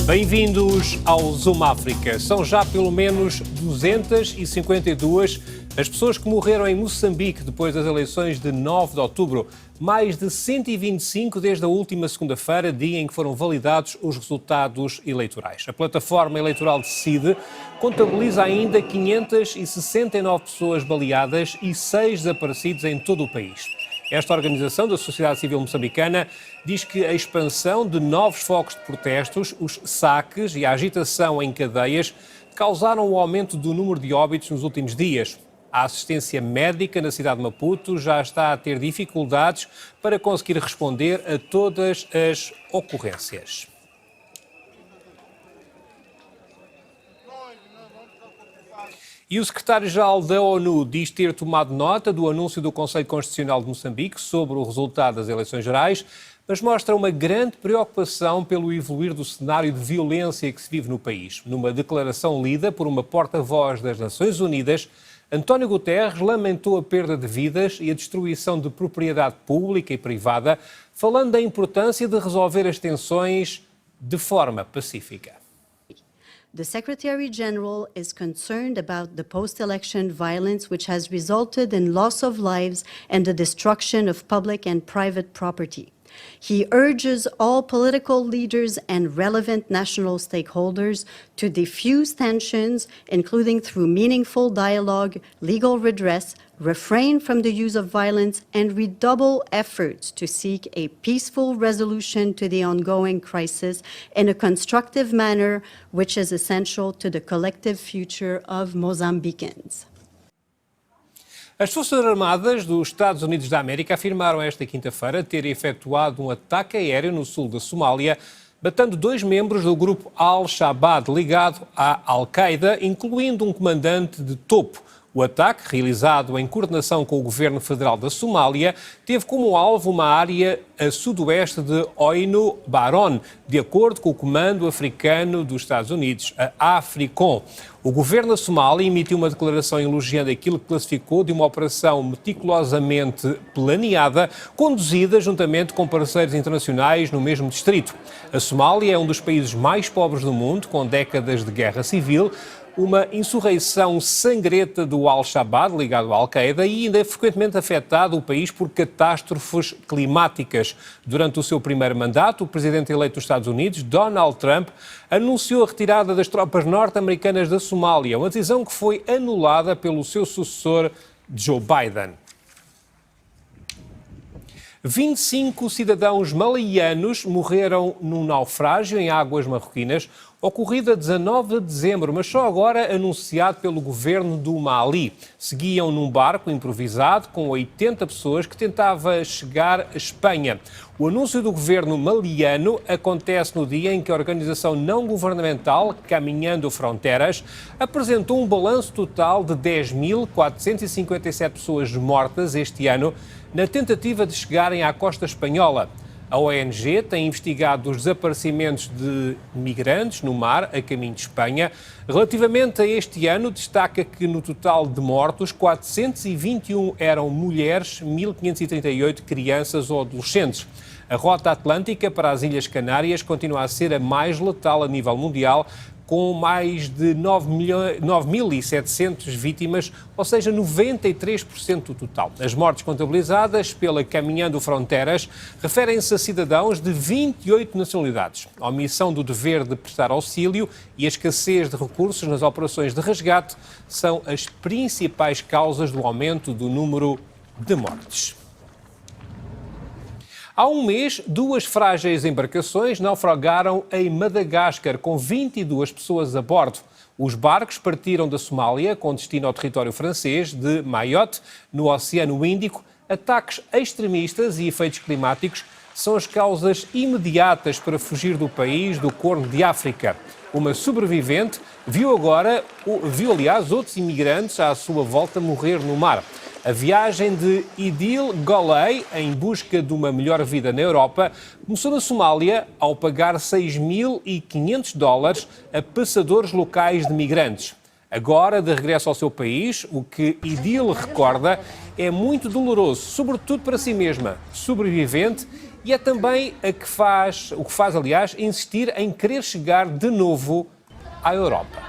Bem-vindos ao Zoom África. São já pelo menos 252 as pessoas que morreram em Moçambique depois das eleições de 9 de outubro. Mais de 125 desde a última segunda-feira, dia em que foram validados os resultados eleitorais. A plataforma eleitoral Decide contabiliza ainda 569 pessoas baleadas e 6 desaparecidos em todo o país. Esta organização da sociedade civil moçambicana diz que a expansão de novos focos de protestos, os saques e a agitação em cadeias causaram o aumento do número de óbitos nos últimos dias. A assistência médica na cidade de Maputo já está a ter dificuldades para conseguir responder a todas as ocorrências. E o secretário-geral da ONU diz ter tomado nota do anúncio do Conselho Constitucional de Moçambique sobre o resultado das eleições gerais, mas mostra uma grande preocupação pelo evoluir do cenário de violência que se vive no país. Numa declaração lida por uma porta-voz das Nações Unidas, António Guterres lamentou a perda de vidas e a destruição de propriedade pública e privada, falando da importância de resolver as tensões de forma pacífica. The Secretary-General is concerned about the post-election violence which has resulted in loss of lives and the destruction of public and private property. He urges all political leaders and relevant national stakeholders to defuse tensions, including through meaningful dialogue, legal redress, refrain from the use of violence, and redouble efforts to seek a peaceful resolution to the ongoing crisis in a constructive manner, which is essential to the collective future of Mozambicans. As Forças Armadas dos Estados Unidos da América afirmaram esta quinta-feira ter efetuado um ataque aéreo no sul da Somália, matando 2 membros do grupo Al-Shabaab ligado à Al-Qaeda, incluindo um comandante de topo. O ataque, realizado em coordenação com o governo federal da Somália, teve como alvo uma área a sudoeste de Oino Baron, de acordo com o Comando Africano dos Estados Unidos, a AFRICOM. O governo da Somália emitiu uma declaração elogiando aquilo que classificou de uma operação meticulosamente planeada, conduzida juntamente com parceiros internacionais no mesmo distrito. A Somália é um dos países mais pobres do mundo, com décadas de guerra civil, uma insurreição sangrenta do Al-Shabaab, ligado à Al-Qaeda, e ainda é frequentemente afetado o país por catástrofes climáticas. Durante o seu primeiro mandato, o presidente eleito dos Estados Unidos, Donald Trump, anunciou a retirada das tropas norte-americanas da Somália, uma decisão que foi anulada pelo seu sucessor, Joe Biden. 25 cidadãos malaianos morreram num naufrágio em águas marroquinas, ocorrido a 19 de dezembro, mas só agora anunciado pelo governo do Mali. Seguiam num barco improvisado com 80 pessoas que tentava chegar à Espanha. O anúncio do governo maliano acontece no dia em que a organização não governamental Caminhando Fronteiras apresentou um balanço total de 10.457 pessoas mortas este ano na tentativa de chegarem à costa espanhola. A ONG tem investigado os desaparecimentos de migrantes no mar a caminho de Espanha. Relativamente a este ano, destaca que no total de mortos, 421 eram mulheres, 1.538 crianças ou adolescentes. A rota atlântica para as Ilhas Canárias continua a ser a mais letal a nível mundial, com mais de 9.700 vítimas, ou seja, 93% do total. As mortes contabilizadas pela Caminhando Fronteiras referem-se a cidadãos de 28 nacionalidades. A omissão do dever de prestar auxílio e a escassez de recursos nas operações de resgate são as principais causas do aumento do número de mortes. Há um mês, 2 frágeis embarcações naufragaram em Madagascar, com 22 pessoas a bordo. Os barcos partiram da Somália, com destino ao território francês de Mayotte, no Oceano Índico. Ataques extremistas e efeitos climáticos são as causas imediatas para fugir do país do Corno de África. Uma sobrevivente viu, aliás, outros imigrantes à sua volta morrer no mar. A viagem de Idil Golay, em busca de uma melhor vida na Europa, começou na Somália ao pagar $6.500 a passadores locais de migrantes. Agora, de regresso ao seu país, o que Idil recorda é muito doloroso, sobretudo para si mesma, sobrevivente e é também o que faz, aliás, insistir em querer chegar de novo à Europa.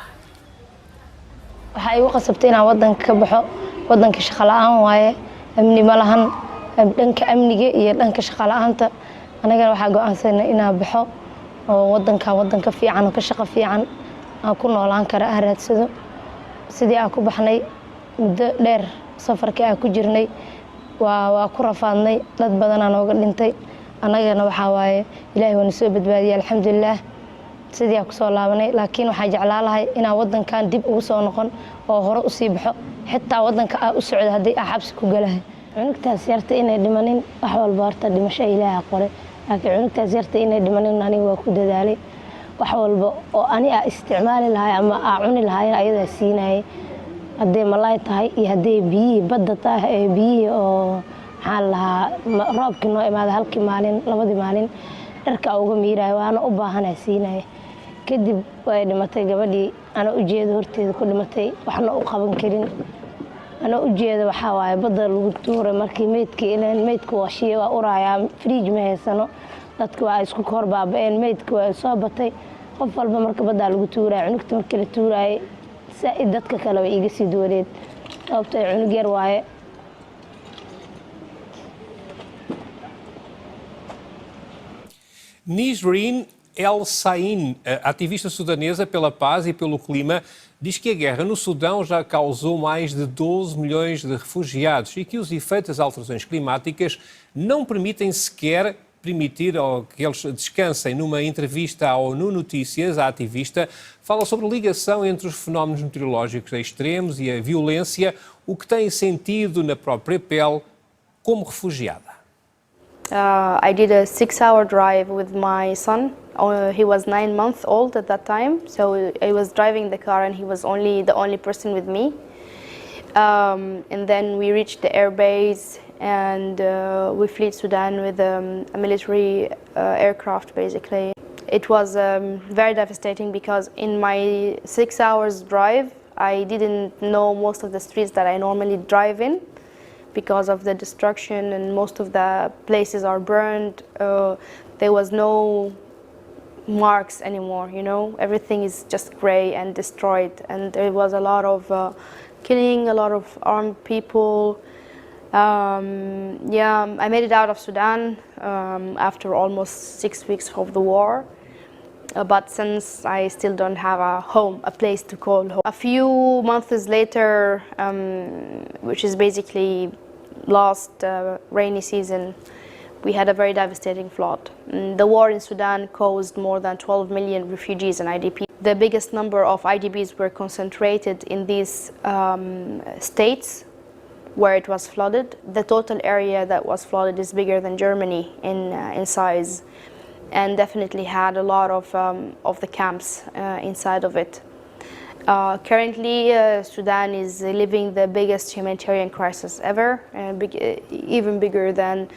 Waxay igu qasabtay inaan wadanka ka baxo. Wadanka shaqo la'aan waaye, amni ma lahan, dhanka amniga iyo dhanka shaqo la'aanta. Anagana waxaa go'aansanay inaan baxo oo wadanka fiican oo ka shaqo fiican aan ku noolaan kara aan raadsado. Sidii aan ku baxnay muddo dheer safarkii aan ku jirnay waa ku rafaadnay, dad badan aan ooga dhintay. Anagana waxaa waaye Ilaahay waa soo badbaadiyay alxamdulillaah. Sidii aan ku soo laabanay, laakiin waxaa jeclaan lahay inaan wadankan dib ugu soo noqon oo hore u sii baxo, xitaa wadanka aan u socdo haddii aan xabsi ku galahay. Cunugtaas yarta inay dhimanin wax walba horta dhimasho Ilaahay qoray, laakiin cunugtaas yarta inay dhimanin aniga waa ku dadaalay. Wax walba oo ani aan isticmaali lahay ama aan cuni lahay ayadaa siinayay, haddii malaay tahay iyo haddii biyihii badda tahay ee biyihii oo maxaa lahaa roobkii noo imaaday halkii maalin labadii maalin dharka uga miiraay waana u baahanaa siinayay. Kadib way dhimatay gabadhii, ana u jeedo horteeda ku dhimatay, waxna u qaban karin. Ana u jeedo waxaa waaye badda lagu tuuray markii meydku waa shiye waa urayaa, fridge ma haysano, dadku waa isku kor baaba'een, meydku waa soo batay, qof walba marka badda lagu tuuray. Cunugta markii la tuuray saaid dadka kale way iga sii duwaneed sababtoo cunug yar waaye. Nisreen El Sain, ativista sudanesa pela paz e pelo clima, diz que a guerra no Sudão já causou mais de 12 milhões de refugiados e que os efeitos das alterações climáticas não permitem sequer que eles descansem. Numa entrevista à ONU Notícias, a ativista fala sobre a ligação entre os fenómenos meteorológicos extremos e a violência, o que tem sentido na própria pele como refugiada. I did a 6-hour drive with my son. He was 9 months old at that time, so I was driving the car and he was the only person with me. And then we reached the air base and we fled Sudan with a military aircraft, basically. It was very devastating because in my 6 hours drive, I didn't know most of the streets that I normally drive in, because of the destruction and most of the places are burned. There was no marks anymore, you know, everything is just gray and destroyed, and there was a lot of killing, a lot of armed people. Yeah, I made it out of Sudan after almost 6 weeks of the war. But since I still don't have a home, a place to call home. A few months later, which is basically last rainy season, we had a very devastating flood. The war in Sudan caused more than 12 million refugees and IDPs. The biggest number of IDPs were concentrated in these states where it was flooded. The total area that was flooded is bigger than Germany in size, and definitely had a lot of the camps inside of it. Currently, Sudan is living the biggest humanitarian crisis ever, even bigger than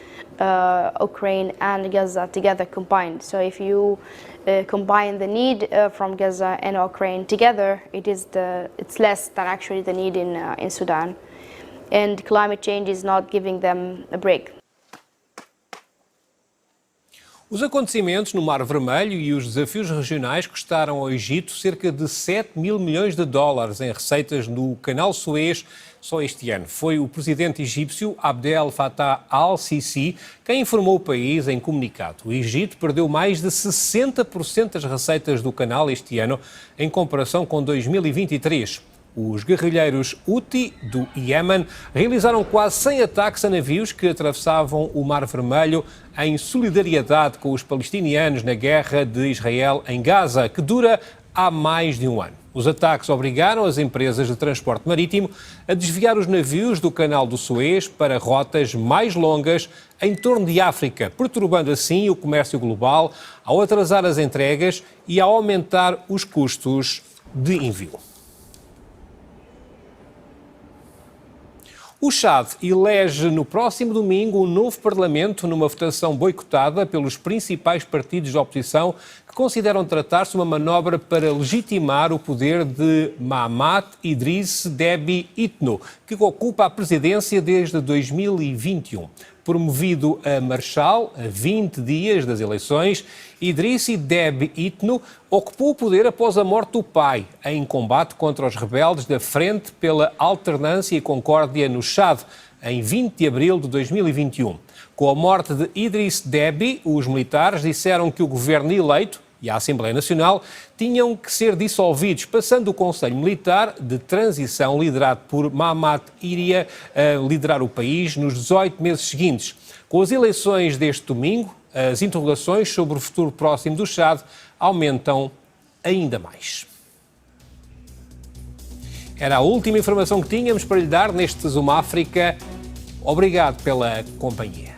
Ukraine and Gaza together combined. So if you combine the need from Gaza and Ukraine together, it's less than actually the need in Sudan. And climate change is not giving them a break. Os acontecimentos no Mar Vermelho e os desafios regionais custaram ao Egito cerca de 7 mil milhões de dólares em receitas no Canal Suez só este ano. Foi o presidente egípcio Abdel Fattah al-Sisi quem informou o país em comunicado. O Egito perdeu mais de 60% das receitas do canal este ano em comparação com 2023. Os guerrilheiros Houthi do Iémen realizaram quase 100 ataques a navios que atravessavam o Mar Vermelho em solidariedade com os palestinianos na guerra de Israel em Gaza, que dura há mais de um ano. Os ataques obrigaram as empresas de transporte marítimo a desviar os navios do Canal do Suez para rotas mais longas em torno de África, perturbando assim o comércio global, ao atrasar as entregas e ao aumentar os custos de envio. O Chad elege no próximo domingo um novo Parlamento numa votação boicotada pelos principais partidos de oposição que consideram tratar-se de uma manobra para legitimar o poder de Mahamat Idriss Déby Itno, que ocupa a presidência desde 2021. Promovido a marechal a 20 dias das eleições, Idrissi Déby Itno ocupou o poder após a morte do pai, em combate contra os rebeldes da Frente pela Alternância e Concórdia no Chad, em 20 de abril de 2021. Com a morte de Idriss Déby, os militares disseram que o governo eleito e a Assembleia Nacional tinham que ser dissolvidos, passando o Conselho Militar de Transição, liderado por Mahamat Iria, a liderar o país nos 18 meses seguintes. Com as eleições deste domingo, as interrogações sobre o futuro próximo do Chad aumentam ainda mais. Era a última informação que tínhamos para lhe dar neste Zoom África. Obrigado pela companhia.